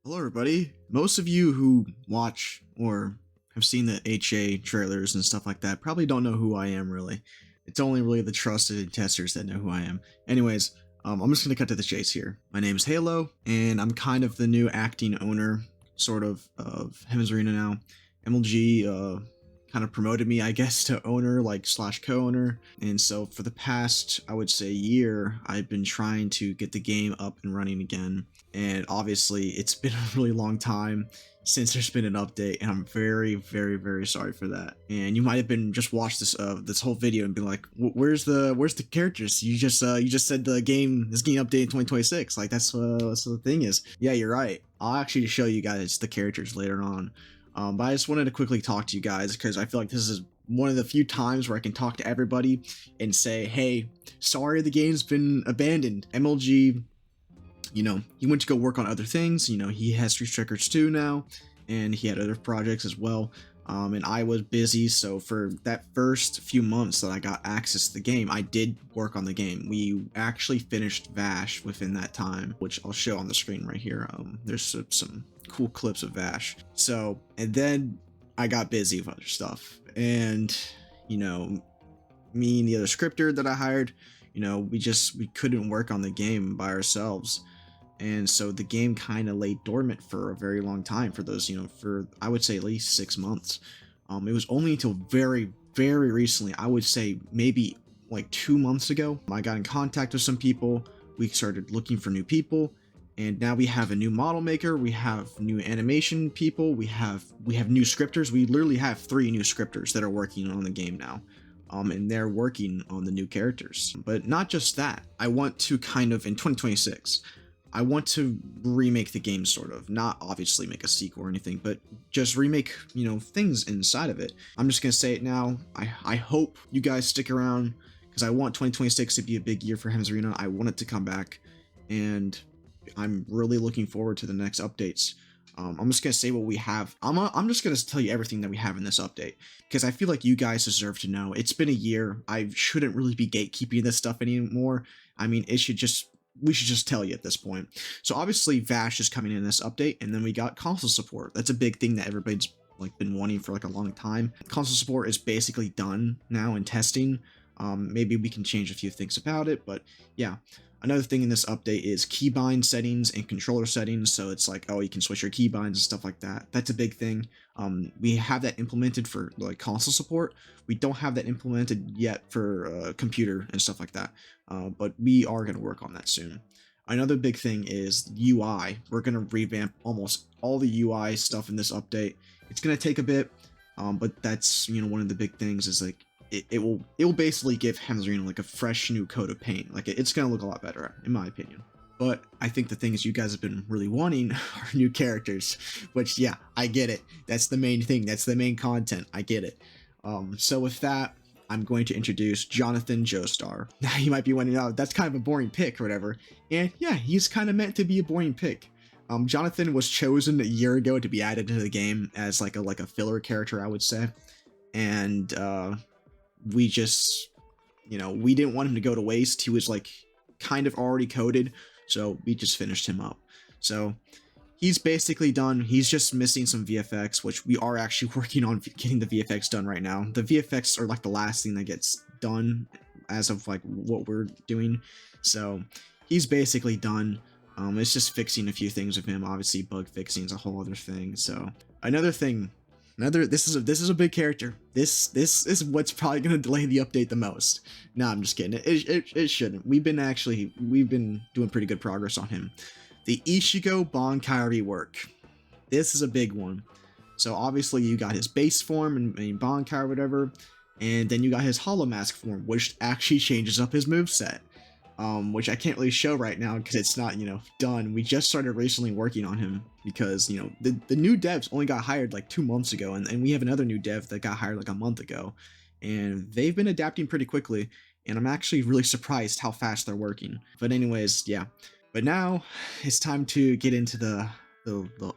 Hello, everybody. Most of you who watch or have seen the HA trailers and stuff like that probably don't know who I am, really. It's only really the trusted testers that know who I am. Anyways, I'm just going to cut to the chase here. My name is Halo, and I'm kind of the new acting owner, sort of Heaven's Arena now. MLG kind of promoted me, I guess, to owner, like slash co-owner. And so for the past, I would say, year, I've been trying to get the game up and running again. And obviously, it's been a really long time since there's been an update, and I'm very, very, very sorry for that. And you might have been just watched this whole video and been like, "Where's the characters? You just said the game is getting updated in 2026. Like that's what the thing is." Yeah, you're right. I'll actually show you guys the characters later on. But I just wanted to quickly talk to you guys because I feel like this is one of the few times where I can talk to everybody and say, "Hey, sorry the game's been abandoned. MLG." You know, he went to go work on other things. You know, he has Street Strikers 2 now, and he had other projects as well. And I was busy, so for that first few months that I got access to the game, I did work on the game. We actually finished Vash within that time, which I'll show on the screen right here. There's some cool clips of Vash. So, and then I got busy with other stuff. And, you know, me and the other scripter that I hired, you know, we couldn't work on the game by ourselves. And so the game kind of lay dormant for a very long time for those, you know, for I would say at least 6 months. It was only until very, very recently, I would say maybe like 2 months ago, I got in contact with some people. We started looking for new people, and now we have a new model maker. We have new animation people. We have new scripters. We literally have 3 new scripters that are working on the game now. And they're working on the new characters. But not just that. I want to kind of, in 2026, I want to remake the game, sort of. Not obviously make a sequel or anything, but just remake, you know, things inside of it. I'm just going to say it now. I hope you guys stick around, because I want 2026 to be a big year for Heaven's Arena. I want it to come back, and I'm really looking forward to the next updates. I'm just going to say what we have. I'm just going to tell you everything that we have in this update, because I feel like you guys deserve to know. It's been a year. I shouldn't really be gatekeeping this stuff anymore. I mean, we should just tell you at this point. So obviously Vash is coming in this update, and then we got console support. That's a big thing that everybody's like been wanting for like a long time. Console support is basically done now in testing. Maybe we can change a few things about it, but yeah. Another thing in this update is keybind settings and controller settings. So it's like, oh, you can switch your keybinds and stuff like that. That's a big thing. We have that implemented for like console support. We don't have that implemented yet for computer and stuff like that. But we are going to work on that soon. Another big thing is UI. We're going to revamp almost all the UI stuff in this update. It's going to take a bit, but that's, you know, one of the big things is like, it will basically give Heaven's Arena like a fresh new coat of paint. Like it's gonna look a lot better, in my opinion. But I think the thing is, you guys have been really wanting are new characters, which, yeah, I get it. That's the main thing. That's the main content. I get it. So with that, I'm going to introduce Jonathan Joestar. Now you might be wondering, oh, that's kind of a boring pick or whatever. And yeah, he's kind of meant to be a boring pick. Jonathan was chosen a year ago to be added to the game as like a filler character, I would say. And we just, you know, we didn't want him to go to waste. He was like kind of already coded, so we just finished him up. So he's basically done. He's just missing some VFX, which we are actually working on getting the VFX done right now. The VFX are like the last thing that gets done as of like what we're doing. So he's basically done. It's just fixing a few things with him. Obviously, bug fixing is a whole other thing. So another thing. This is a big character. This is what's probably gonna delay the update the most. No, I'm just kidding. It shouldn't. We've been doing pretty good progress on him. The Ichigo Bankai rework. This is a big one. So obviously you got his base form and Bankai or whatever, and then you got his Hollow Mask form, which actually changes up his moveset. Which I can't really show right now because it's not, you know, done. We just started recently working on him because, you know, the new devs only got hired like 2 months ago, and we have another new dev that got hired like a month ago, and they've been adapting pretty quickly, and I'm actually really surprised how fast they're working. But anyways, yeah. But now it's time to get into the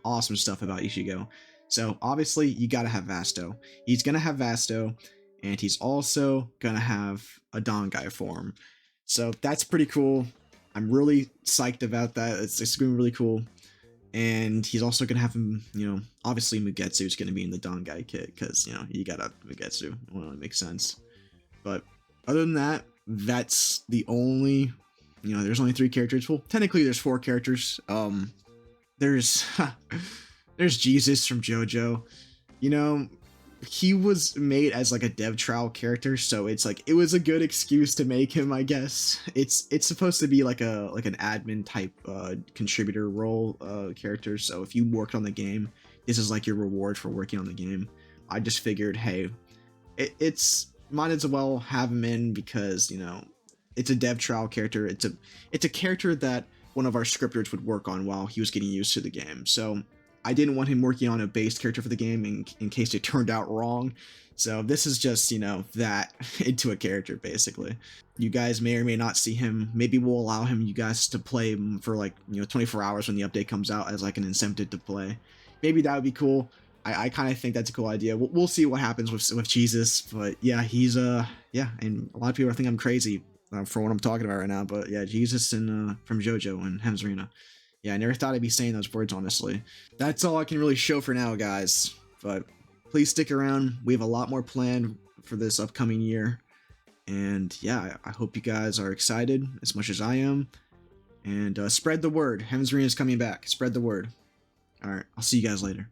awesome stuff about Ichigo. So obviously you gotta have Vasto. He's gonna have Vasto, and he's also gonna have a Dangai form. So that's pretty cool. I'm really psyched about that. It's going to be really cool. And he's also gonna have him, you know, obviously Mugetsu's gonna be in the Dangai kit because you know you gotta Mugetsu. Well, it makes sense. But other than that, that's the only, you know, there's only 3 characters. Well, technically there's 4 characters. There's there's Jesus from JoJo. You know, he was made as like a dev trial character, so it's like it was a good excuse to make him, I guess. It's supposed to be like an admin type contributor role character, so if you worked on the game, this is like your reward for working on the game. I just figured, hey, it's might as well have him in because, you know, it's a dev trial character. It's a character that one of our scripters would work on while he was getting used to the game. So I didn't want him working on a base character for the game in case it turned out wrong. So this is just, you know, that into a character, basically. You guys may or may not see him. Maybe we'll allow you guys to play him for like, you know, 24 hours when the update comes out as like an incentive to play. Maybe that would be cool. I kind of think that's a cool idea. We'll see what happens with Jesus, but yeah, he's yeah, and a lot of people think I'm crazy for what I'm talking about right now, but yeah, Jesus and from JoJo and Hemsrina. Yeah, I never thought I'd be saying those words, honestly. That's all I can really show for now, guys. But please stick around. We have a lot more planned for this upcoming year, and yeah, I hope you guys are excited as much as I am. And spread the word. Hemsrina is coming back. Spread the word. All right, I'll see you guys later.